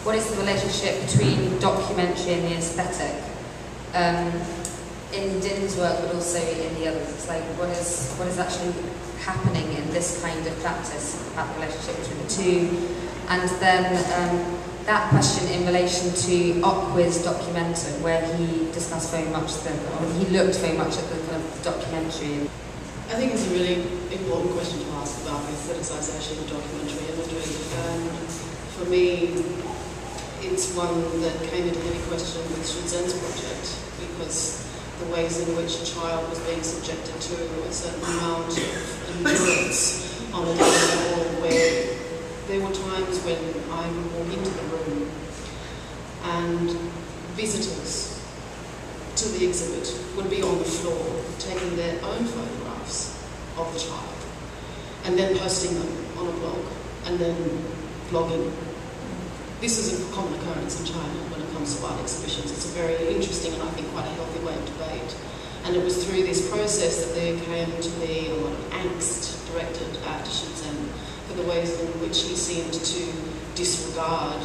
what is the relationship between documentary and the aesthetic? In Dinh's work, but also in the others, it's like what is actually happening in this kind of practice about the relationship between the two, and then that question in relation to Ockwith's documenter, where he discussed very much he looked very much at the kind of documentary. I think it's a really important question to ask about the aestheticisation of documentary imagery, and for me, it's one that came into heavy question with Zhen's project, because the ways in which a child was being subjected to a certain amount of endurance on a daily level, where there were times when I would walk into the room and visitors to the exhibit would be on the floor taking their own photographs of the child and then posting them on a blog and then blogging. This is a common occurrence in China when it comes to art exhibitions. It's a very interesting and I think quite a healthy way of debate. And it was through this process that there came to be a lot of angst directed at Zhen for the ways in which he seemed to disregard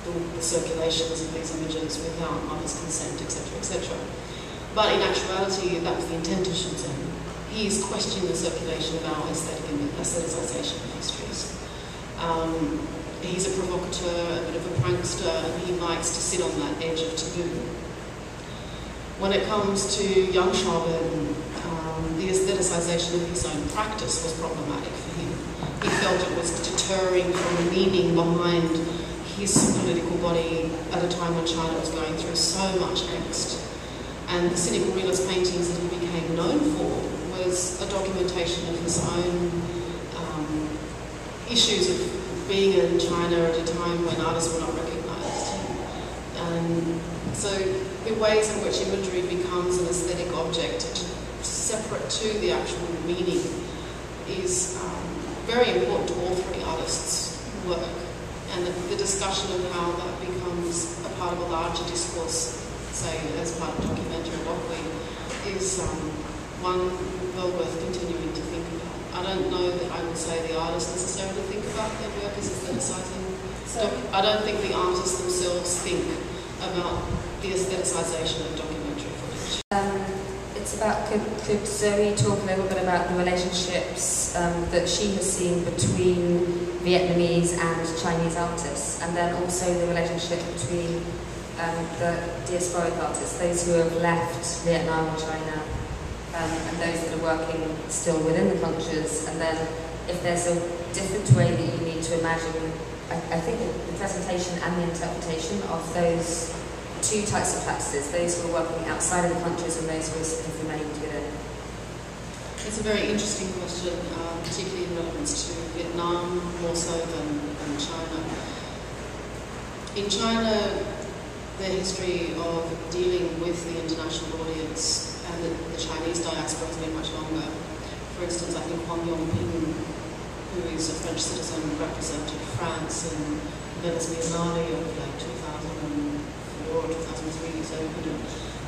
the circulations of these images without mother's consent, etc., etc. But in actuality, that was the intent of Zhen. He is questioning the circulation of our aestheticisation of histories. He's a provocateur, a bit of a prankster, and he likes to sit on that edge of taboo. When it comes to young Shaobin, the aestheticisation of his own practice was problematic for him. He felt it was deterring from the meaning behind his political body at a time when China was going through so much angst. And the cynical realist paintings that he became known for was a documentation of his own issues of being in China at a time when artists were not recognised. And so the ways in which imagery becomes an aesthetic object separate to the actual meaning is very important to all three artists' work. And the discussion of how that becomes a part of a larger discourse, say as part of documentary Ockwith, is one well worth continuing to think about. I don't know that I would say the artists necessarily think about their work as aestheticising. I don't think the artists themselves think about the aestheticisation of documentary footage. It's about, could Zoe talk a little bit about the relationships that she has seen between Vietnamese and Chinese artists, and then also the relationship between the diasporic artists, those who have left Vietnam and China, and those that are working still within the cultures, and then if there's a different way that you need to imagine, I think the presentation and the interpretation of those two types of practices, those who are working outside of the countries and those who have remained within. It's a very interesting question, particularly in relevance to Vietnam, more so than China. In China, the history of dealing with the international audience and the Chinese diaspora has been much longer. For instance, I think Huang Yongping, who is a French citizen, represented France in Venice Biennale of like 2004 or 2003, so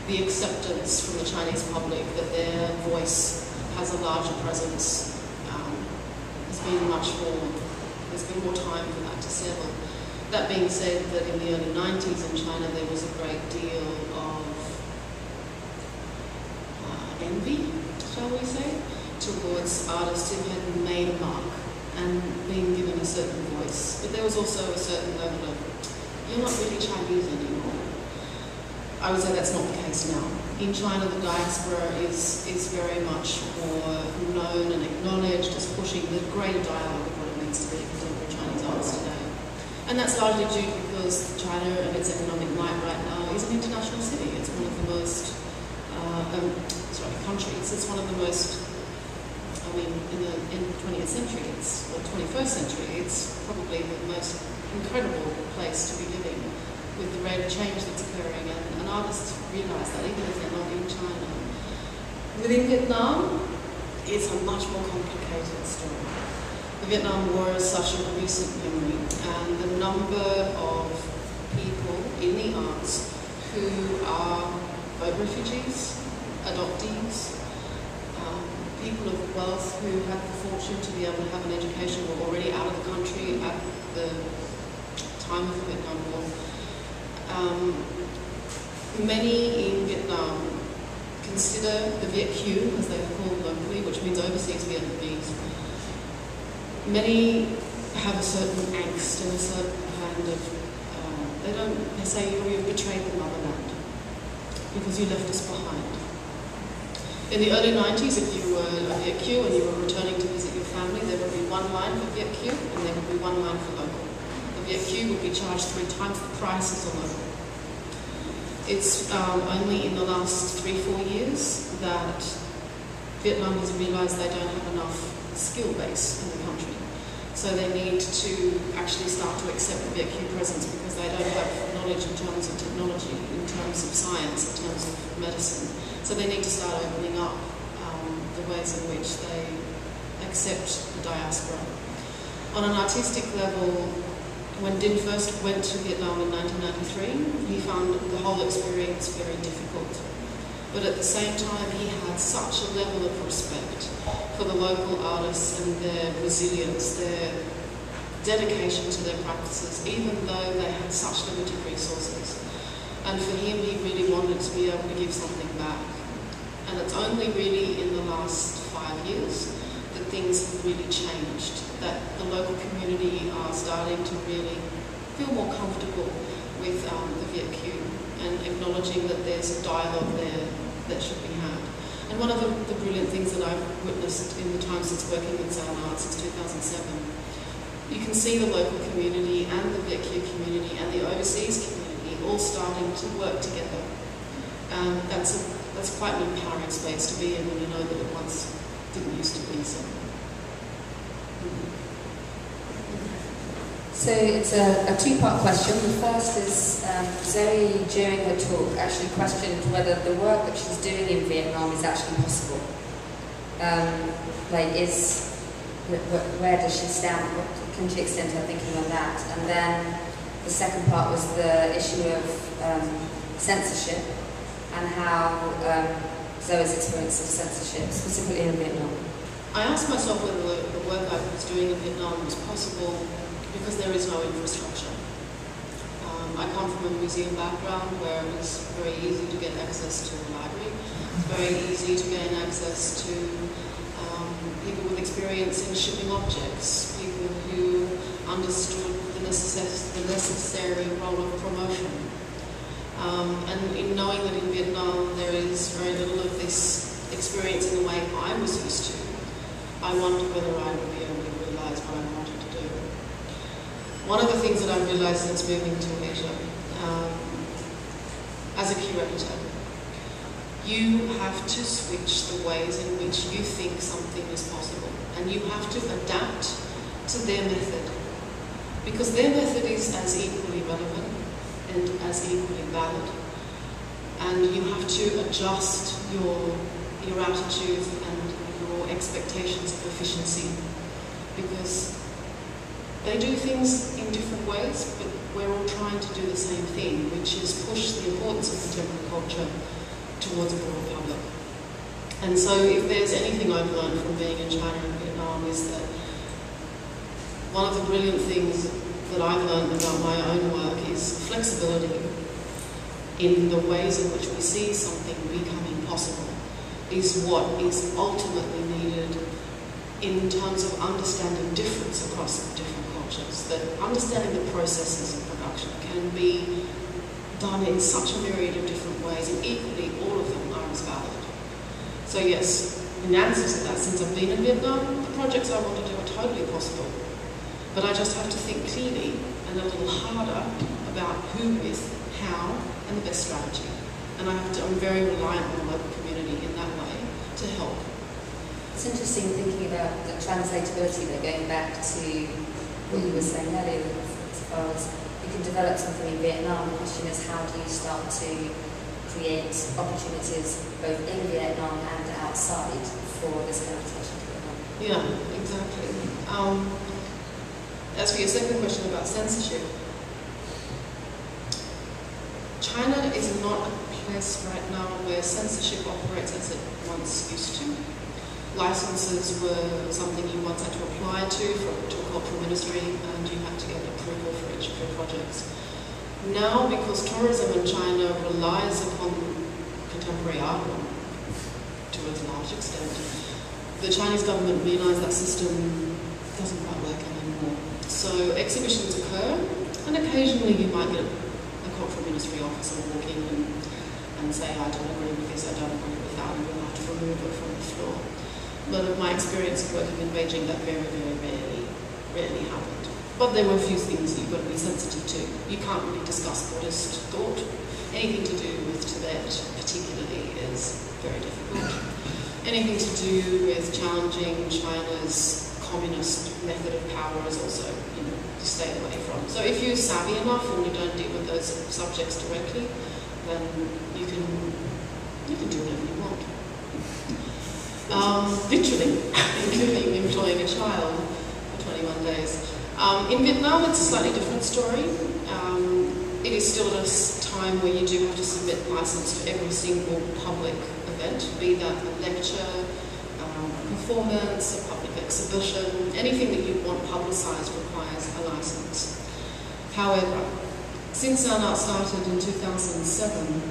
the acceptance from the Chinese public that their voice has a larger presence has been much more, there's been more time for that to settle. That being said, that in the early 90s in China there was a great deal of envy, shall we say, towards artists who had made a mark and been given a certain voice. But there was also a certain level of, you're not really Chinese anymore. I would say that's not the case now. In China, the diaspora is very much more known and acknowledged as pushing the greater dialogue of what it means to be contemporary Chinese artists today. And that's largely due because China and its economic might right now is an international city. It's one of the most, countries. It's one of the most, in the 20th century, or 21st century, it's probably the most incredible place to be living with the rate of change that's occurring. And artists realise that even if they're not in China. Within Vietnam, it's a much more complicated story. The Vietnam War is such a recent memory, and the number of people in the arts who are both refugees, adoptees, people of wealth who had the fortune to be able to have an education, were already out of the country at the time of the Vietnam War, Many in Vietnam consider the Viet Kieu, as they are called locally, which means overseas Vietnamese. Many have a certain angst and a certain kind of, they say, oh, you've betrayed the motherland because you left us behind. In the early 90s, if you were a Viet Kieu and you were returning to visit your family, there would be one line for Viet Kieu and there would be one line for local. The Viet Kieu would be charged 3 times the price as a local. It's only in the last 3-4 years that Vietnam has realised they don't have enough skill base in the country. So they need to actually start to accept the Viet Kieu presence because they don't have knowledge in terms of technology, in terms of science, in terms of medicine. So they need to start opening up the ways in which they accept the diaspora. On an artistic level, when Dinh first went to Vietnam in 1993, he found the whole experience very difficult. But at the same time, he had such a level of respect for the local artists and their resilience, their dedication to their practices, even though they had such limited resources. And for him, he really wanted to be able to give something back. And it's only really in the last 5 years that things have really changed, that the local community are starting to really feel more comfortable with the Viet Kieu and acknowledging that there's a dialogue there that should be had. And one of the brilliant things that I've witnessed in the time since working with Zhen since 2007, you can see the local community and the Viet Kieu community and the overseas community all starting to work together. That's quite an empowering space to be in when you know that it once didn't used to be so. So it's a two-part question. The first is Zoe, during her talk, actually questioned whether the work that she's doing in Vietnam is actually possible. Where does she stand? What can she extend her thinking on that? And then the second part was the issue of censorship and how Zoe's experience of censorship, specifically in Vietnam. I asked myself whether the work I was doing in Vietnam was possible because there is no infrastructure. I come from a museum background where it was very easy to get access to a library. It's very easy to gain access to people with experience in shipping objects, people who understood the necessary role of promotion. And in knowing that in Vietnam there is very little of this experience in the way I was used to, I wondered whether I would be able to realise what I wanted to do. One of the things that I've realised since moving to Asia, as a curator, you have to switch the ways in which you think something is possible, and you have to adapt to their method, because their method is as equally relevant and as equally valid, and you have to adjust your attitude and your expectations of efficiency, because they do things in different ways, but we're all trying to do the same thing, which is push the importance of contemporary culture towards a broader public. And so if there's anything I've learned from being in China and Vietnam is that one of the brilliant things that I've learned about my own work is flexibility in the ways in which we see something becoming possible is what is ultimately needed in terms of understanding difference across different cultures, that understanding the processes of production can be done in such a myriad of different ways, and equally all of them are as valid. So yes, in answer to that, since I've been in Vietnam, the projects I want to do are totally possible. But I just have to think clearly and a little harder about who with, how, and the best strategy. And I'm very reliant on the local community in that way to help. It's interesting thinking about the translatability, though, going back to what you were saying earlier, as far as you can develop something in Vietnam. The question is, how do you start to create opportunities both in Vietnam and outside for this kind of discussion to go on? Yeah, exactly. As for your second question about censorship, China is not a place right now where censorship operates as it once used to. Licenses were something you once had to apply to a cultural ministry, and you had to get approval for each of your projects. Now, because tourism in China relies upon contemporary art to a large extent, the Chinese government realised that system doesn't quite work anymore. So exhibitions occur, and occasionally you might get a cultural ministry officer walk in and say, I don't agree with this, I don't agree with that, and we'll have to remove it from the floor. But of my experience of working in Beijing, that very, very rarely happened. But there were a few things you've got to be sensitive to. You can't really discuss Buddhist thought. Anything to do with Tibet, particularly, is very difficult. Anything to do with challenging China's communist method of power is also, to stay away from. So if you're savvy enough and you don't deal with those subjects directly, then you can do whatever you want. Literally, including employing a child for 21 days. In Vietnam, it's a slightly different story. It is still at a time where you do have to submit license to every single public event, be that a lecture, a performance, a public exhibition, anything that you want publicised requires a license. However, since Art started in 2007,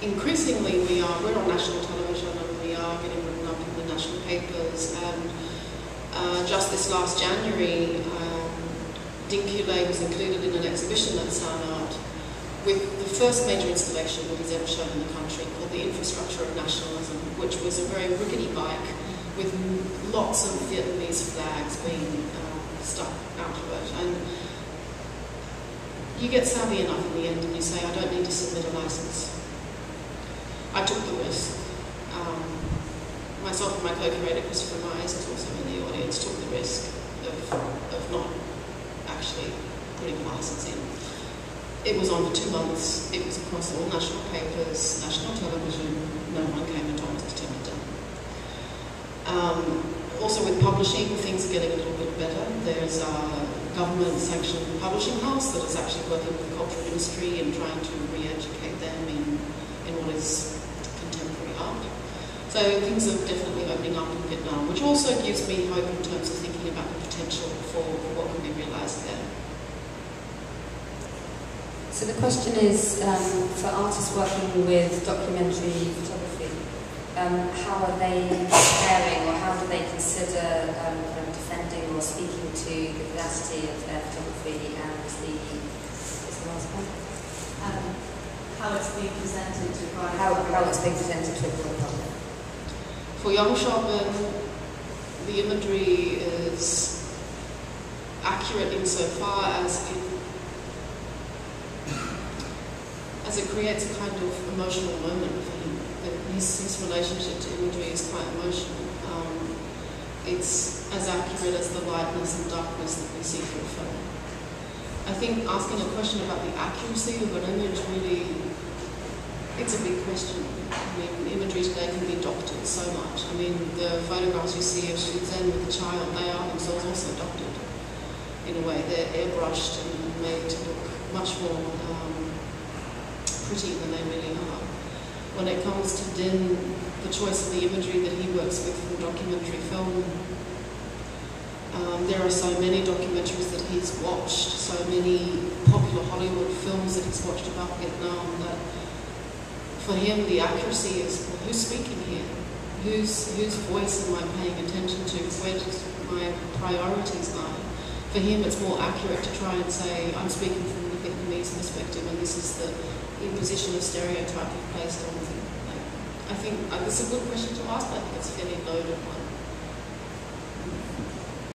increasingly we're on national television and we are getting written up in the national papers, and just this last January, Dinh was included in an exhibition at Art with the first major installation that he's ever shown in the country, called The Infrastructure of Nationalism, which was a very rickety bike with lots of Vietnamese flags being stuck out of it. And you get savvy enough in the end and you say, I don't need to submit a license. I took the risk. Myself and my co-curator, Christopher Myers, who's also in the audience, took the risk of not actually putting a license in. It was on for 2 months. It was across all national papers, national television. No one came and told us to turn it down. Also with publishing, things are getting a little bit better. There's a government-sanctioned publishing house that is actually working with the cultural industry and trying to re-educate them in what is contemporary art. So things are definitely opening up in Vietnam, which also gives me hope in terms of thinking about the potential for what can be realised there. So the question is, for artists working with documentary photography, how are they preparing, or how do they consider defending or speaking to the veracity of their photography and how it's being presented to broader how it's being presented to a broader public? For young Shaobin, the imagery is accurate insofar as it creates a kind of emotional moment for him. His relationship to imagery is quite emotional. It's as accurate as the lightness and darkness that we see through film. I think asking a question about the accuracy of an image really, it's a big question. I mean, imagery today can be doctored so much. I mean, the photographs you see of Zhen with the child, they are themselves also doctored. In a way, they're airbrushed and made to look much more pretty than they really are. When it comes to Dinh, the choice of the imagery that he works with from documentary film, there are so many documentaries that he's watched, so many popular Hollywood films that he's watched about Vietnam, that for him the accuracy is, well, who's speaking here? Whose voice am I paying attention to? Where do my priorities lie? For him it's more accurate to try and say, I'm speaking from the Vietnamese perspective and this is the imposition of stereotype you've placed on them. I think it's a good question to ask, but I think it's a fairly low